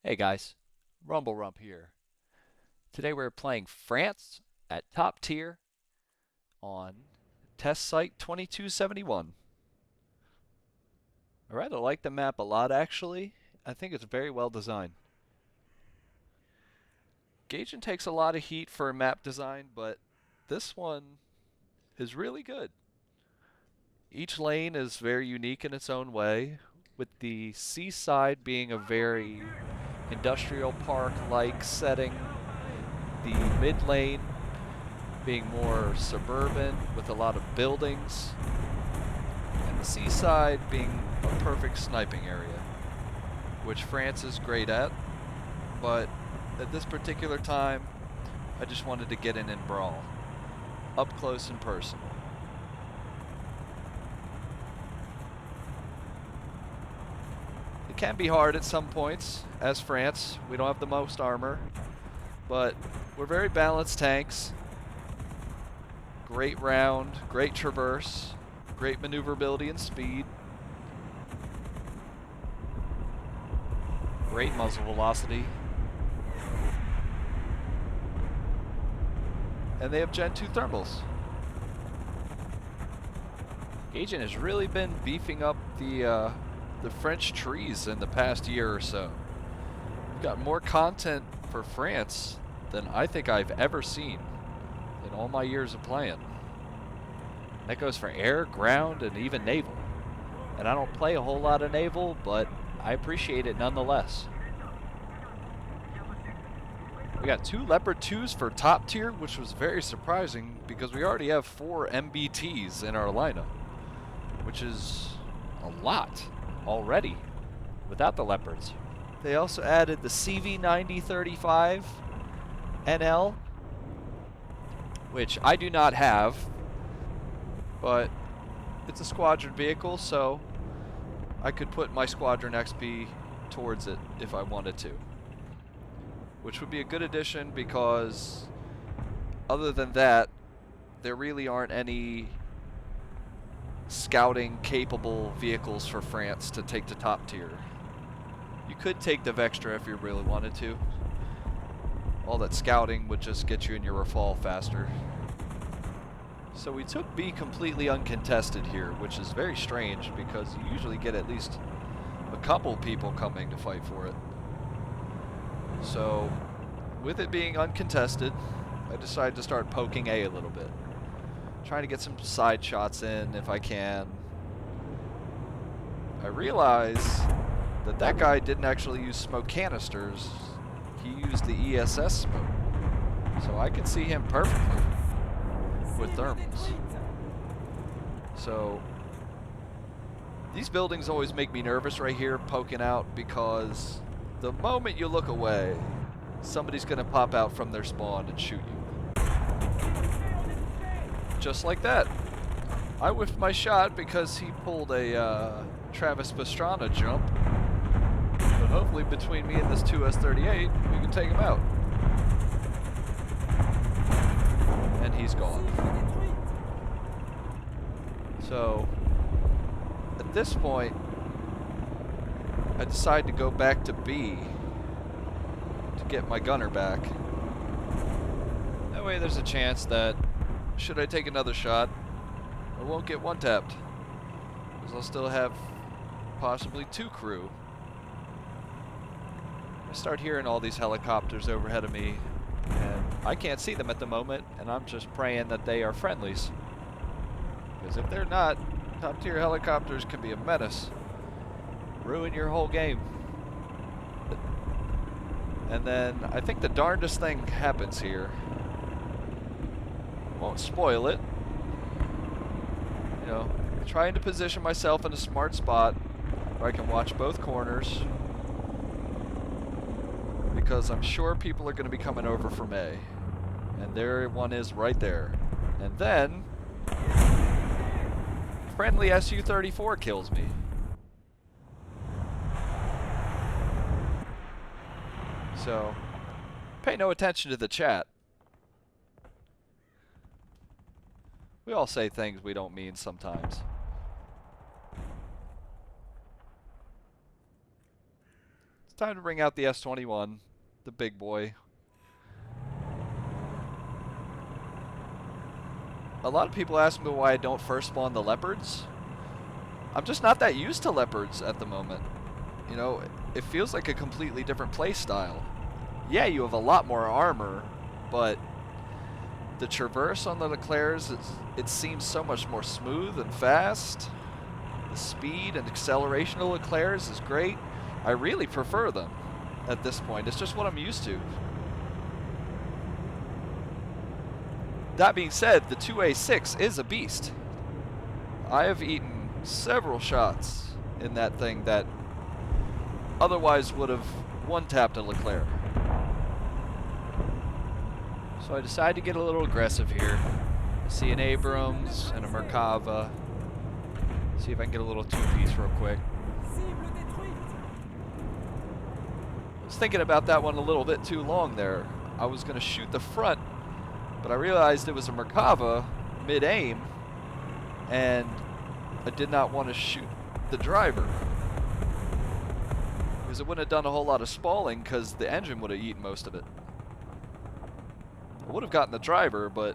Hey guys, Rumble Rump here. Today we're playing France at top tier on test site 2271. I rather like the map a lot actually. I think it's very well designed. Gaijin takes a lot of heat for a map design, but this one is really good. Each lane is very unique in its own way, with the seaside being a very industrial park-like setting, the mid lane being more suburban with a lot of buildings, and the seaside being a perfect sniping area, which France is great at, but at this particular time, I just wanted to get in and brawl, up close and personal. It can be hard at some points, as France. We don't have the most armor, but we're very balanced tanks. Great round, great traverse, great maneuverability and speed. Great muzzle velocity. And they have Gen 2 thermals. Gaijin has really been beefing up the French trees in the past year or so. We've got more content for France than I think I've ever seen in all my years of playing. That goes for air, ground, and even naval. And I don't play a whole lot of naval, but I appreciate it nonetheless. We got 2 Leopard 2s for top tier, which was very surprising because we already have 4 MBTs in our lineup, which is a lot already without the Leopards. They also added the CV9035 NL, which I do not have, but it's a squadron vehicle, so I could put my squadron XP towards it if I wanted to, which would be a good addition because other than that, there really aren't any scouting capable vehicles for France to take to top tier. You could take the Vextra if you really wanted to. All that scouting would just get you in your Rafale faster. So we took B completely uncontested here, which is very strange because you usually get at least a couple people coming to fight for it. So with it being uncontested, I decided to start poking A little bit. Trying to get some side shots in if I can. I realize that that guy didn't actually use smoke canisters. He used the ESS smoke. So I could see him perfectly with thermals. So these buildings always make me nervous right here poking out because the moment you look away, somebody's going to pop out from their spawn and shoot you. Just like that. I whiffed my shot because he pulled a Travis Pastrana jump. But hopefully between me and this 2S38, we can take him out. And he's gone. So, at this point, I decide to go back to B to get my gunner back. That way there's a chance that should I take another shot, I won't get one-tapped. Because I'll still have possibly 2 crew. I start hearing all these helicopters overhead of me, and I can't see them at the moment, and I'm just praying that they are friendlies. Because if they're not, top-tier helicopters can be a menace. Ruin your whole game. And then I think the darndest thing happens here. Won't spoil it. You know, trying to position myself in a smart spot where I can watch both corners, because I'm sure people are going to be coming over from A. And there one is right there. And then friendly Su-34 kills me. So pay no attention to the chat. We all say things we don't mean sometimes. It's time to bring out the S21, the big boy. A lot of people ask me why I don't first spawn the Leopards. I'm just not that used to Leopards at the moment. You know, it feels like a completely different play style. Yeah, you have a lot more armor, but the traverse on the Leclercs, it seems so much more smooth and fast. The speed and acceleration of Leclercs is great. I really prefer them at this point. It's just what I'm used to. That being said, the 2A6 is a beast. I have eaten several shots in that thing that otherwise would have one-tapped a Leclerc. So I decided to get a little aggressive here. I see an Abrams and a Merkava. See if I can get a little two-piece real quick. I was thinking about that one a little bit too long there. I was going to shoot the front, but I realized it was a Merkava mid-aim, and I did not want to shoot the driver. Because it wouldn't have done a whole lot of spalling because the engine would have eaten most of it. I would have gotten the driver, but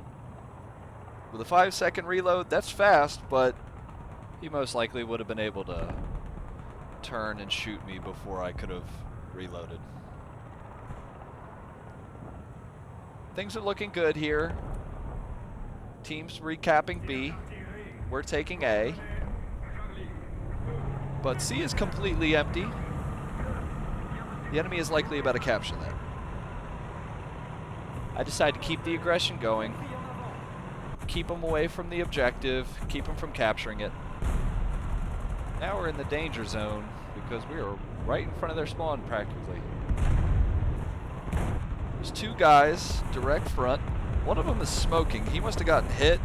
with a 5-second reload, that's fast, but he most likely would have been able to turn and shoot me before I could have reloaded. Things are looking good here. Team's recapping B. We're taking A. But C is completely empty. The enemy is likely about to capture that. I decided to keep the aggression going. Keep them away from the objective. Keep them from capturing it. Now we're in the danger zone because we are right in front of their spawn practically. There's two guys direct front. One of them is smoking. He must have gotten hit.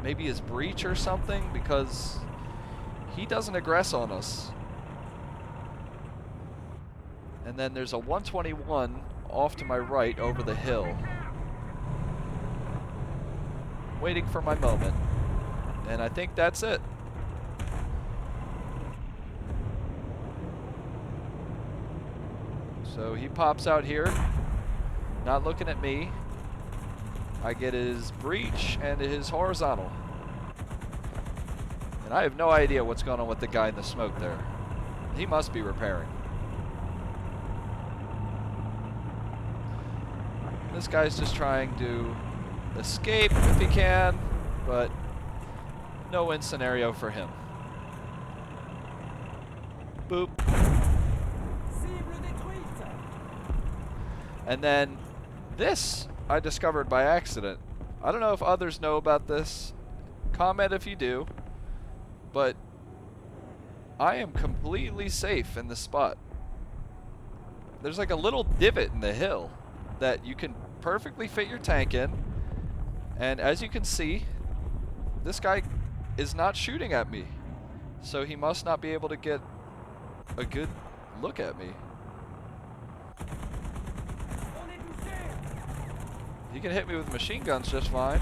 Maybe his breach or something because he doesn't aggress on us. And then there's a 121 off to my right over the hill. Waiting for my moment. And I think that's it. So he pops out here, not looking at me. I get his breach and his horizontal. And I have no idea what's going on with the guy in the smoke there. He must be repairing. This guy's just trying to escape if he can, but no win scenario for him. Boop. And then this I discovered by accident. I don't know if others know about this. Comment if you do. But I am completely safe in this spot. There's like a little divot in the hill that you can perfectly fit your tank in. And as you can see, this guy is not shooting at me. So he must not be able to get a good look at me. He can hit me with machine guns just fine.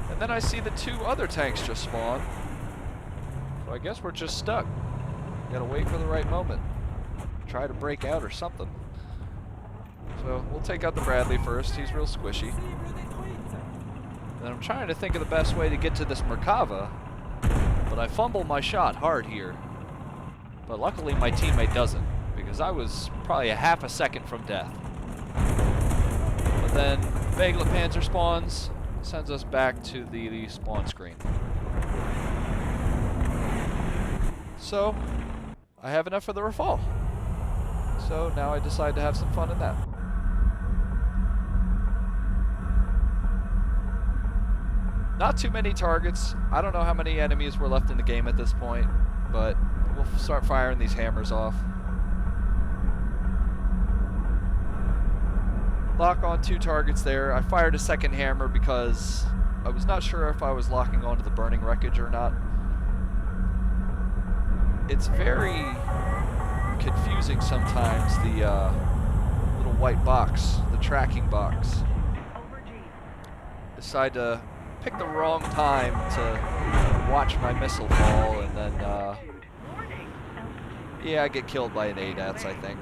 And then I see the two other tanks just spawn. So I guess we're just stuck. Gotta wait for the right moment. Try to break out or something. So we'll take out the Bradley first. He's real squishy. And I'm trying to think of the best way to get to this Merkava. But I fumble my shot hard here. But luckily my teammate doesn't. Because I was probably a half a second from death. But then Vagla Panzer spawns, sends us back to the spawn screen. So, I have enough for the Rafale. So now I decide to have some fun in that. Not too many targets. I don't know how many enemies were left in the game at this point, but we'll start firing these hammers off. Lock on 2 targets there. I fired a second hammer because I was not sure if I was locking onto the burning wreckage or not. It's very confusing sometimes, the little white box, the tracking box. Decide to pick the wrong time to watch my missile fall, and then yeah, I get killed by an ADATS, I think.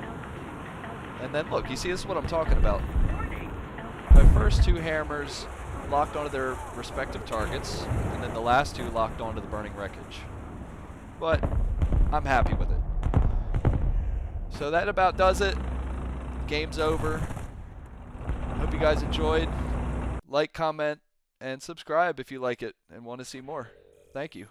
And then look, you see, this is what I'm talking about. My first 2 hammers locked onto their respective targets, and then the last 2 locked onto the burning wreckage. But I'm happy with it. So that about does it. Game's over. Hope you guys enjoyed. Like, comment, and subscribe if you like it and want to see more. Thank you.